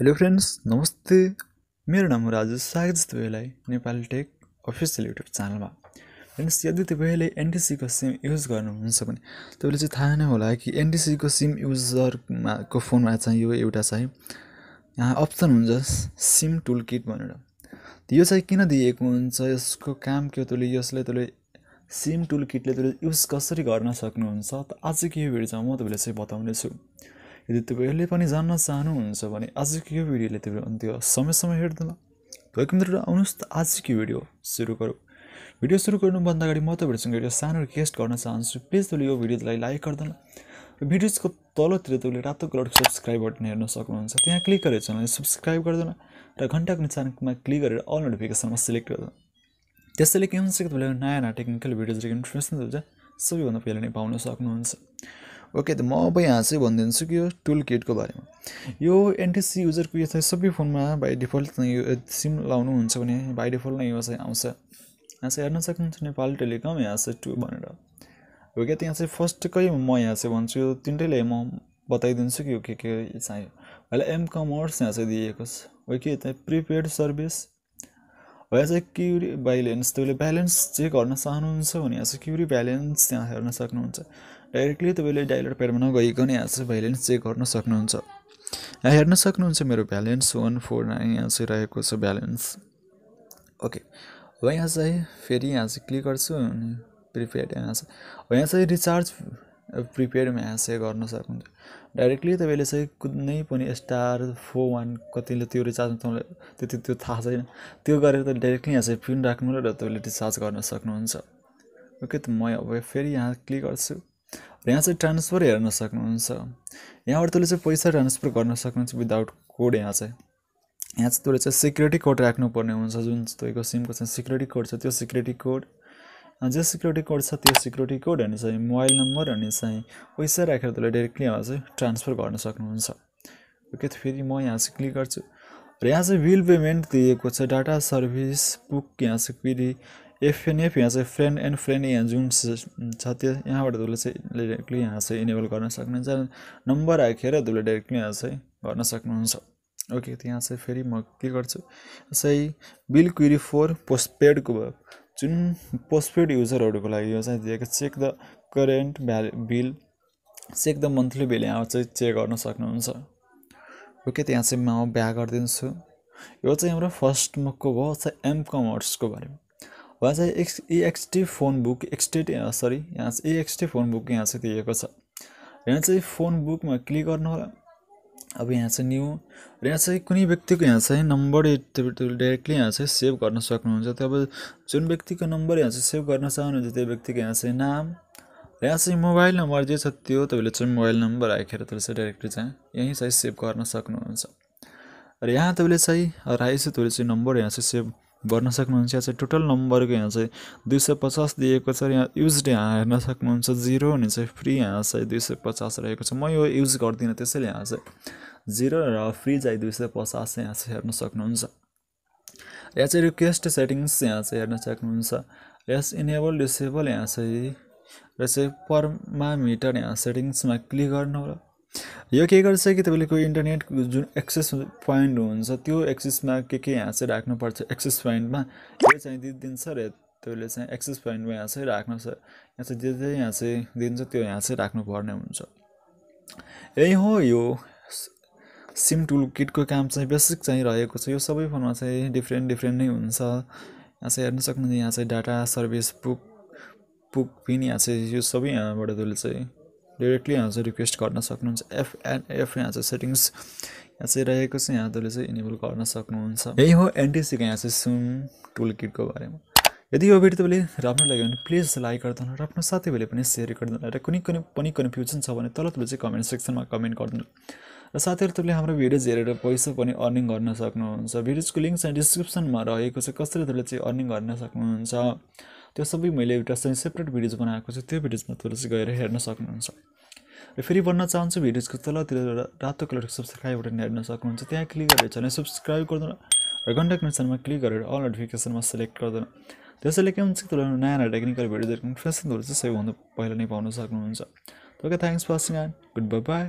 Hello friends, नमस्ते। मेरो नाम हो राजु। स्वागत छ तपाईलाई नेपाली टेक अफिसियल युट्युब च्यानलमा। फ्रेंड्स, यदि तपाईले एनटीसी को सिम युज गर्नुहुन्छ भने तपाईले चाहिँ थाहा नै होला कि एनटीसी को सिम युजरमा को फोनमा चाहिँ यो एउटा चाहिँ यहाँ अप्सन हुन्छ सिम टुलकिट भनेर। यो चाहिँ किन दिएको हुन्छ, यसको काम के हो, यसले सिम टुलकिटले तपाईले युज कसरी गर्न सक्नुहुन्छ त आजको यो भिडियोमा म तपाईलाई चाहिँ बताउने छु। यदि तपाईले पनि जान्न चाहनुहुन्छ भने आजको यो भिडियोले तपाईले अन्त्य समयसम्म हेर्नुहोला। भएको मित्रहरु, आउनुस् त आजको भिडियो सुरु गरौँ। भिडियो सुरु गर्नुभन्दा अगाडि म तपाईहरुसँग एउटा सानो रिक्वेस्ट गर्न चाहन्छु। प्लिज तपाईले यो भिडियोलाई लाइक गर्दैन र भिडियोको तलतिर तपाईले रातो कलरको सब्स्क्राइब बटन हेर्न सक्नुहुन्छ। त्यहाँ क्लिक गरेर च्यानललाई सब्स्क्राइब गर्दैन र घण्टाको निशानमा क्लिक गरेर अल नोटिफिकेसनमा सिलेक्ट गर्दैन। त्यसैले के हुन्छ कि तपाईले नयाँ टेक्निकल भिडियोजको इन्फर्मेसन हुन्छ सबैभन्दा पहिला नै पाउन सक्नुहुन्छ। ओके, त म अब यहाँ चाहिँ भनिदिन्छु कि यो टुलकिटको बारेमा। यो एनटीसी युजरको यो चाहिँ सबै फोनमा बाइ डिफल्ट यो सिम लाउनुहुन्छ भने बाइ डिफल्ट नै यो चाहिँ आउँछ। यहाँ चाहिँ हेर्न सक्नुहुन्छ नेपाली टेलिकम यहाँ चाहिँ 2 भनेर। ओके, त यहाँ चाहिँ फर्स्टकै म यहाँ चाहिँ भन्छु यो तिनटैले म बताइदिन्छु कि यो के चाहियो। अहिले एम कमर्स यहाँ चाहिँ दिएको छ। ओके, त प्रिपेड सर्भिस यहाँ चाहिँ क्युरी ब्यालेन्स, तपाईले ब्यालेन्स चेक गर्न चाहनुहुन्छ भने यहाँ चाहिँ क्युरी ब्यालेन्स यहाँ हेर्न सक्नुहुन्छ। डाइरेक्टली तपाईले डायलर प्याडमा नगइकन यहाँ चाहिँ ब्यालेन्स चेक गर्न सक्नुहुन्छ। यहाँ हेर्न सक्नुहुन्छ मेरो ब्यालेन्स 149 यहाँ चाहिँ रहेको छ ब्यालेन्स। ओके, अब यहाँ चाहिँ फेरि यहाँ चाहिँ क्लिक गर्छु अनि प्रिपेड यहाँ चाहिँ रिचार्ज प्रिपेडमा यहाँ चाहिँ गर्न सक्नुहुन्छ। डाइरेक्टली तपाईले चाहिँ कुनै पनि *41 कतिले त्यो रिचार्ज त्यति त्यो थाहा छैन, त्यो गरेर त डाइरेक्टली यहाँ चाहिँ पिन राख्नु र तपाईले रिचार्ज गर्न सक्नुहुन्छ। ओके, त म अब फेरि यहाँ क्लिक गर्छु र यहाँ चाहिँ ट्रान्सफर हेर्न सक्नुहुन्छ। यहाँबाट तपाईले चाहिँ पैसा ट्रान्सफर गर्न सक्नुहुन्छ विदाउट कोड। यहाँ चाहिँ तपाईले चाहिँ सिक्युरिटी कोड राख्नुपर्ने हुन्छ, जुन तपाईको सिमको चाहिँ सिक्युरिटी कोड छ त्यो सिक्युरिटी कोड, जे सिक्युरिटी कोड छ त्यो सिक्युरिटी कोड अनि चाहिँ मोबाइल नम्बर अनि चाहिँ पैसा राखेर तपाईले डाइरेक्टली यहाँ चाहिँ ट्रान्सफर गर्न सक्नुहुन्छ। ओके, त फेरि म यहाँ चाहिँ क्लिक गर्छु र यहाँ चाहिँ बिल पेमेन्ट दिएको छ, डाटा सर्भिस बुक यहाँ चाहिँ फेरि एफएनएफ यहाँ चाहिँ फ्रेन्ड एन्ड फ्रेन्ड यहाँ जुन छ त्यो यहाँबाट तपाईले चाहिँ डाइरेक्टली यहाँ चाहिँ इनेबल गर्न सक्नुहुन्छ। नम्बर राखेर तपाईले डाइरेक्टली यहाँ चाहिँ गर्न सक्नुहुन्छ। ओके, त यहाँ चाहिँ फेरि म के गर्छु चाहिँ बिल क्वेरी फर पोस्टपेडको भयो, जुन पोस्टपेड युजरहरूको लागि यो चाहिँ दिएको check the current bill, check the monthly bill यहाँ चाहिँ चेक गर्न सक्नुहुन्छ। ओके, त यहाँ चाहिँ म ब्याक गरिदिन्छु। यो चाहिँ हाम्रो फर्स्ट मुखको भयो चाहिँ एम कमर्सको बारेमा। वहाँ चाहिँ एक्सटी फोन बुक यहाँ चाहिँ एक्सटी फोन बुक यहाँ चाहिँ दिएको छ। यहाँ चाहिँ फोन बुकमा क्लिक गर्नु होला। अब यहाँ चाहिँ न्यू र यहाँ चाहिँ कुनै व्यक्तिको यहाँ चाहिँ नम्बर डाइरेक्टली यहाँ चाहिँ सेभ गर्न सक्नुहुन्छ। त्यो अब जुन व्यक्तिको नम्बर यहाँ चाहिँ सेभ गर्न चाहनुहुन्छ त्यो व्यक्तिको यहाँ चाहिँ नाम र यहाँ चाहिँ मोबाइल नम्बर जे छ त्यो तपाईले चाहिँ मोबाइल नम्बर राखेर तपाईले चाहिँ डाइरेक्टली चाहिँ यही चाहिँ सेभ गर्न सक्नुहुन्छ। र यहाँ तपाईले चाहिँ तपाईले चाहिँ नम्बर यहाँ चाहिँ सेभ गर्न सक्नुहुन्छ। यहाँ चाहिँ टोटल नम्बरको यहाँ चाहिँ 250 दिएको छ र यहाँ युज्ड यहाँ हेर्न सक्नुहुन्छ 0 अनि चाहिँ फ्री यहाँ चाहिँ 250 रहेको छ। म यो युज गर्दिनँ त्यसैले यहाँ चाहिँ 0 र फ्री चाहिँ 250 यहाँ चाहिँ हेर्न सक्नुहुन्छ। यहाँ चाहिँ रिक्वेस्ट सेटिङ्स यहाँ चाहिँ हेर्न सक्नुहुन्छ। यस इनेबल डिसेबल यहाँ चाहिँ र चाहिँ परमामिटर यहाँ सेटिङ्समा क्लिक गर्नु होला। यो के गर्छ कि तपाईले को इन्टरनेटको जुन एक्सेस पोइन्ट हुन्छ त्यो एक्सेसमा के यहाँ चाहिँ राख्नुपर्छ। एक्सेस पोइन्टमा यो चाहिँ दिन्छ र तपाईले चाहिँ एक्सेस पोइन्टमा यहाँ चाहिँ राख्नु छ। यहाँ चाहिँ जे यहाँ चाहिँ दिन्छ त्यो यहाँ चाहिँ राख्नुपर्ने हुन्छ। यही हो यो सिम टुलकिटको काम चाहिँ बेसिक चाहिँ रहेको छ। यो सबै फोनमा चाहिँ डिफ्रेन्ट नै हुन्छ। यहाँ चाहिँ हेर्न सक्नुहुन्छ। यहाँ चाहिँ डाटा सर्भिस बुक पिन यहाँ चाहिँ यो सबै यहाँबाट तपाईले चाहिँ डाइरेक्टली यहाँ चाहिँ रिक्वेस्ट गर्न सक्नुहुन्छ। एफ यहाँ चाहिँ सेटिङ्स यहाँ चाहिँ रहेको छ, यहाँ तपाईले चाहिँ इनेबल गर्न सक्नुहुन्छ। यही हो एनटीसी को यहाँ चाहिँ सिम टुलकिटको बारेमा। यदि यो भिडियो तपाईले राम्रो लाग्यो भने प्लिज लाइक गरिदिनु र आफ्नो साथीहरूले पनि सेयर गरिदिनु र कुनै पनि कन्फ्युजन छ भने तल तपाईले चाहिँ कमेन्ट सेक्सनमा कमेन्ट गरिदिनु। र साथीहरु तपाईले हाम्रो भिडियोज हेरेर पैसा पनि अर्निङ गर्न सक्नुहुन्छ। भिडियोजको लिंक चाहिँ डिस्क्रिप्सनमा रहेको छ, कसरी तपाईले चाहिँ अर्निङ गर्न सक्नुहुन्छ त्यो सबै मैले एउटा चाहिँ सेपरेट भिडियोज बनाएको छु, त्यो भिडियोजमा तपाईले चाहिँ गएर हेर्न सक्नुहुन्छ। र फेरि भन्न चाहन्छु भिडियोजको तलतिर रातो कलरको सब्स्क्राइब बटन हेर्न सक्नुहुन्छ। त्यहाँ क्लिक गरेर च्यानल सब्स्क्राइब गर्दैन र घण्टाको निशानमा क्लिक गरेर अल नोटिफिकेसनमा सिलेक्ट गर्दैन। त्यसैले के हुन्छ कि तपाईले नयाँ टेक्निकल भिडियोजहरुको इन्फर्मेसनहरु चाहिँ सबैभन्दा पहिला नै पाउन सक्नुहुन्छ। Okay, thanks for watching and good by.